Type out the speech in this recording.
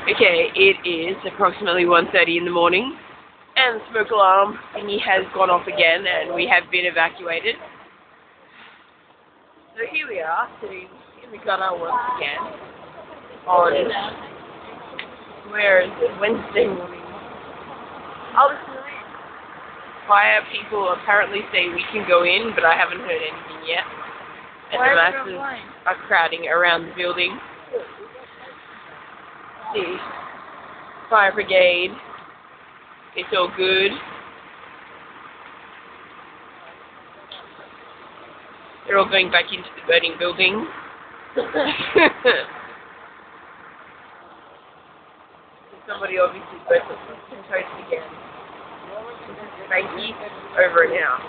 Okay, it is approximately 1:30 in the morning, and the smoke alarm thingy has gone off again, and we have been evacuated. So here we are, sitting in the gutter once again, on, where is it, Wednesday morning. Oh, fire people apparently say we can go in, but I haven't heard anything yet. And the masses are crowding around the building. The fire brigade, it's all good. They're all going back into the burning building. Somebody obviously burnt some toast again. Thank you. Over and out.